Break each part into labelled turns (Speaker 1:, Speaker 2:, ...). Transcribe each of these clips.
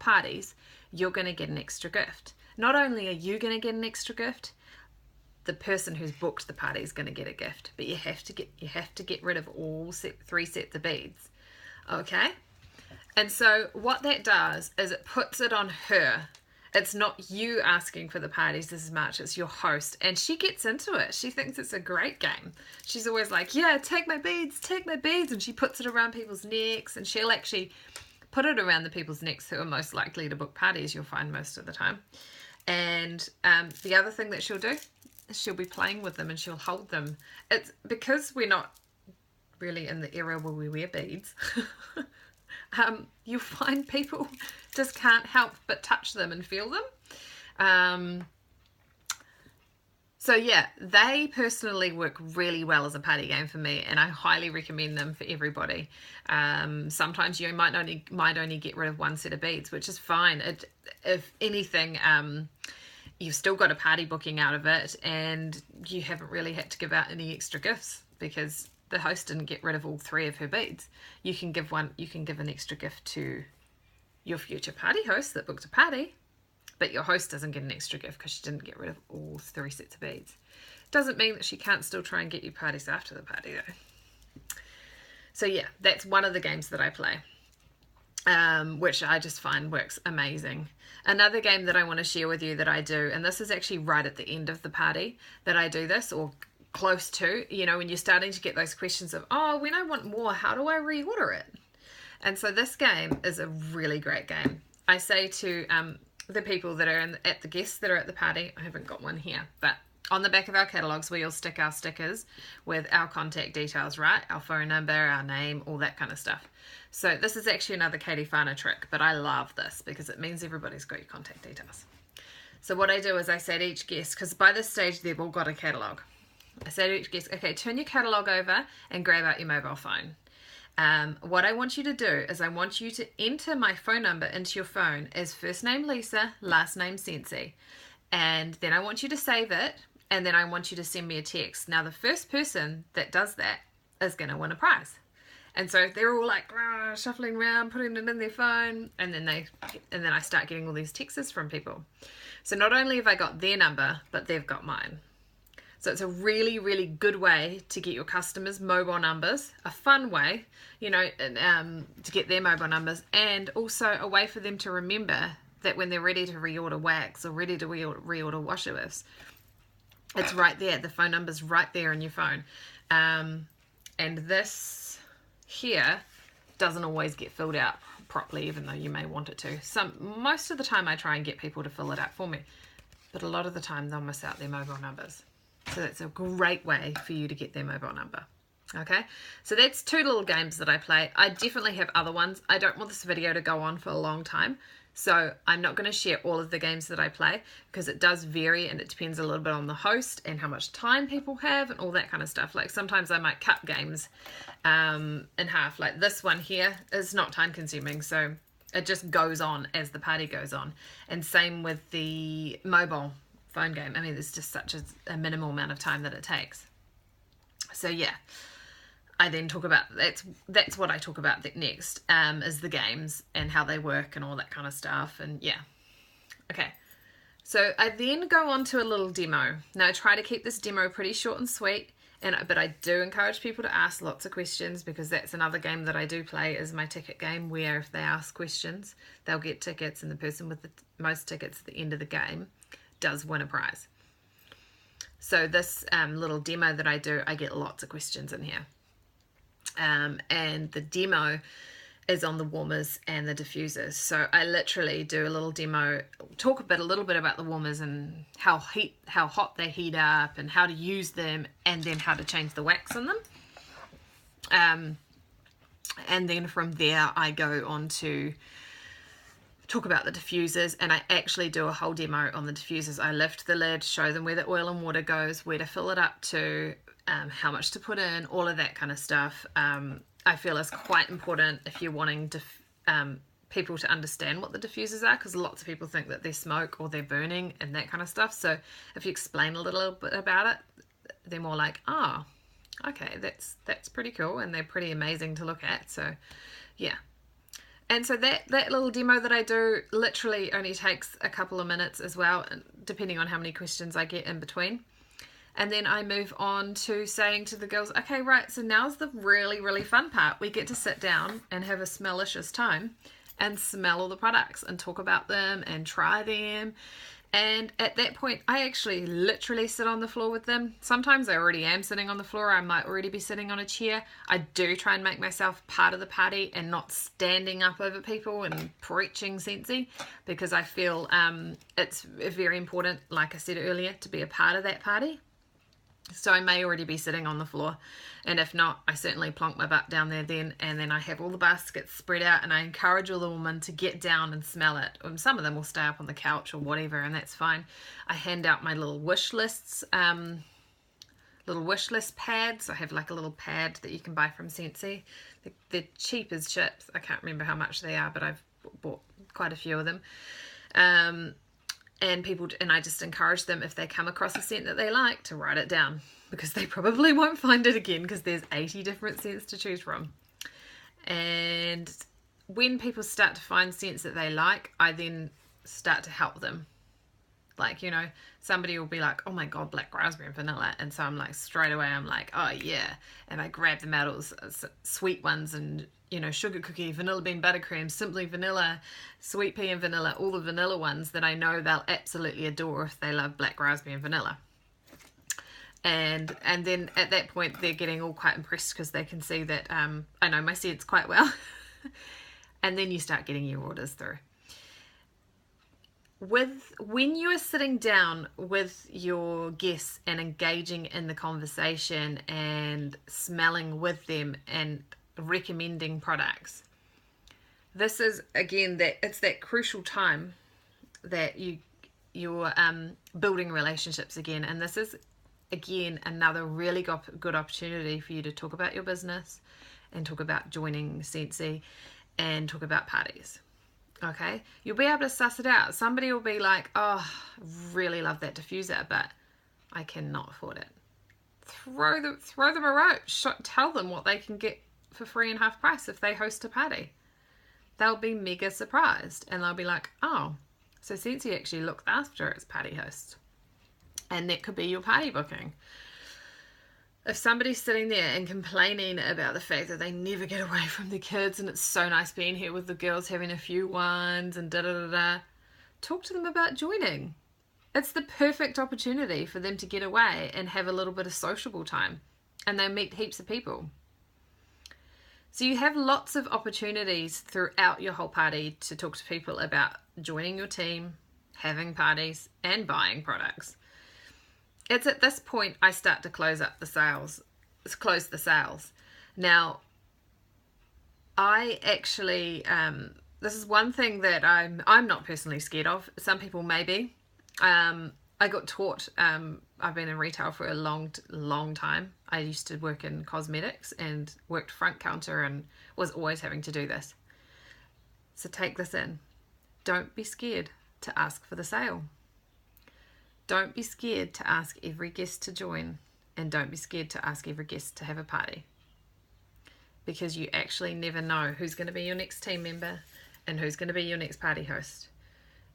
Speaker 1: parties, you're going to get an extra gift. Not only are you going to get an extra gift, the person who's booked the party is going to get a gift, but you have to get rid of all 3 sets of beads. Okay? And so what that does is it puts it on her. It's not you asking for the parties as much, it's your host. And she gets into it. She thinks it's a great game. She's always like, yeah, take my beads. And she puts it around people's necks, and she'll actually put it around the people's necks who are most likely to book parties, you'll find most of the time. And the other thing that she'll do is she'll be playing with them and she'll hold them. It's because we're not really in the era where we wear beads. You'll find people just can't help but touch them and feel them. So yeah, they personally work really well as a party game for me, and I highly recommend them for everybody. Sometimes you might only get rid of 1 set of beads, which is fine. If anything, you've still got a party booking out of it, and you haven't really had to give out any extra gifts because the host didn't get rid of all 3 of her beads. You can give an extra gift to your future party host that booked a party, but your host doesn't get an extra gift because she didn't get rid of all 3 sets of beads. Doesn't mean that she can't still try and get you parties after the party though. So yeah, that's one of the games that I play, which I just find works amazing. Another game that I want to share with you that I do, and this is actually right at the end of the party that I do this, or close to, you know, when you're starting to get those questions of, oh, when I want more, how do I reorder it? And so this game is a really great game. I say to the people that are at the guests that are at the party, I haven't got one here, but on the back of our catalogues we'll stick our stickers with our contact details, right? Our phone number, our name, all that kind of stuff. So this is actually another Katie Farner trick, but I love this because it means everybody's got your contact details. So what I do is I say to each guest, because by this stage they've all got a catalogue, I say to each guest, okay, turn your catalogue over and grab out your mobile phone. What I want you to do is I want you to enter my phone number into your phone as first name Lisa, last name Sensi. And then I want you to save it, and then I want you to send me a text. Now the first person that does that is going to win a prize. And so they're all like shuffling around, putting it in their phone, and then I start getting all these texts from people. So not only have I got their number, but they've got mine. So it's a really, really good way to get your customers' mobile numbers, a fun way, you know, to get their mobile numbers, and also a way for them to remember that when they're ready to reorder wax or ready to reorder washer lifts, it's right there. The phone number's right there in your phone. And this here doesn't always get filled out properly, even though you may want it to. Most of the time I try and get people to fill it out for me, but a lot of the time they'll miss out their mobile numbers. So that's a great way for you to get their mobile number. Okay, so that's 2 little games that I play. I definitely have other ones. I don't want this video to go on for a long time, so I'm not going to share all of the games that I play because it does vary and it depends a little bit on the host and how much time people have and all that kind of stuff. Like sometimes I might cut games in half. Like this one here is not time consuming, so it just goes on as the party goes on. And same with the mobile phone game. I mean, there's just such a minimal amount of time that it takes. So yeah, I then talk about, that's what I talk about next, is the games and how they work and all that kind of stuff. And yeah, okay. So I then go on to a little demo. Now I try to keep this demo pretty short and sweet, but I do encourage people to ask lots of questions, because that's another game that I do play, is my ticket game, where if they ask questions, they'll get tickets, and the person with the most tickets at the end of the game does win a prize. So this little demo that I do, I get lots of questions in here. And the demo is on the warmers and the diffusers. So I literally do a little demo, talk a little bit about the warmers and how hot they heat up and how to use them, and then how to change the wax on them. And then from there I go on to talk about the diffusers, and I actually do a whole demo on the diffusers. I lift the lid, show them where the oil and water goes, where to fill it up to, how much to put in, all of that kind of stuff. I feel is quite important if you're wanting people to understand what the diffusers are, because lots of people think that they're smoke or they're burning and that kind of stuff. So if you explain a little bit about it, they're more like, oh, okay, that's pretty cool, and they're pretty amazing to look at. So yeah. And so that little demo that I do literally only takes a couple of minutes as well, depending on how many questions I get in between. And then I move on to saying to the girls, okay, right, so now's the really, really fun part. We get to sit down and have a smellicious time and smell all the products and talk about them and try them. And at that point, I actually literally sit on the floor with them. Sometimes I already am sitting on the floor. I might already be sitting on a chair. I do try and make myself part of the party and not standing up over people and preaching Scentsy, because I feel it's very important, like I said earlier, to be a part of that party. So I may already be sitting on the floor, and if not, I certainly plonk my butt down there then, and then I have all the baskets spread out, and I encourage all the women to get down and smell it. Some of them will stay up on the couch or whatever, and that's fine. I hand out my little wish lists, little wish list pads. I have like a little pad that you can buy from Scentsy. They're cheap as chips. I can't remember how much they are, but I've bought quite a few of them. And I just encourage them, if they come across a scent that they like, to write it down, because they probably won't find it again, because there's 80 different scents to choose from. And when people start to find scents that they like, I then start to help them. Like, you know, somebody will be like, oh my God, black raspberry and vanilla. And so I'm like, straight away, I'm like, oh yeah. And I grab the medals, sweet ones, and, you know, sugar cookie, vanilla bean buttercream, simply vanilla, sweet pea and vanilla, all the vanilla ones that I know they'll absolutely adore if they love black raspberry and vanilla. And then at that point, they're getting all quite impressed, because they can see that I know my scents quite well. And then you start getting your orders through. When you are sitting down with your guests and engaging in the conversation and smelling with them and recommending products, this is again it's that crucial time that you're building relationships again. And this is again another really good opportunity for you to talk about your business and talk about joining Scentsy and talk about parties. Okay, you'll be able to suss it out. Somebody will be like, oh, really love that diffuser, but I cannot afford it. Throw them a rope. Tell them what they can get for free and half price if they host a party. They'll be mega surprised, and they'll be like, oh, so Scentsy actually looks after its party host. And that could be your party booking. If somebody's sitting there and complaining about the fact that they never get away from the kids and it's so nice being here with the girls having a few wines and da-da-da-da, talk to them about joining. It's the perfect opportunity for them to get away and have a little bit of sociable time, and they meet heaps of people. So you have lots of opportunities throughout your whole party to talk to people about joining your team, having parties, and buying products. It's at this point I start to close the sales. Now, I actually, this is one thing that I'm not personally scared of. Some people may be. I got taught, I've been in retail for a long time. I used to work in cosmetics and worked front counter and was always having to do this. So take this in. Don't be scared to ask for the sale. Don't be scared to ask every guest to join, and don't be scared to ask every guest to have a party, because you actually never know who's going to be your next team member and who's going to be your next party host.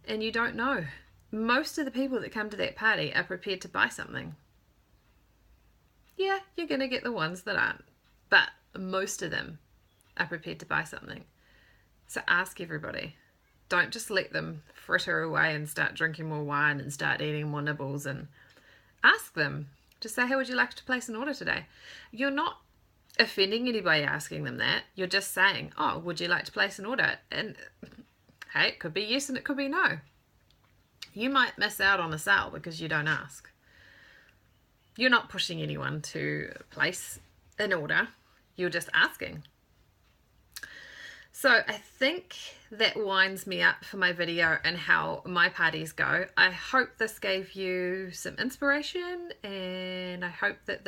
Speaker 1: And you don't know. Most of the people that come to that party are prepared to buy something. Yeah, you're going to get the ones that aren't, but most of them are prepared to buy something. So ask everybody. Don't just let them fritter away and start drinking more wine and start eating more nibbles, and ask them. Just say, hey, would you like to place an order today? You're not offending anybody asking them that. You're just saying, oh, would you like to place an order? And hey, it could be yes and it could be no. You might miss out on a sale because you don't ask. You're not pushing anyone to place an order. You're just asking. So I think that winds me up for my video and how my parties go. I hope this gave you some inspiration, and I hope that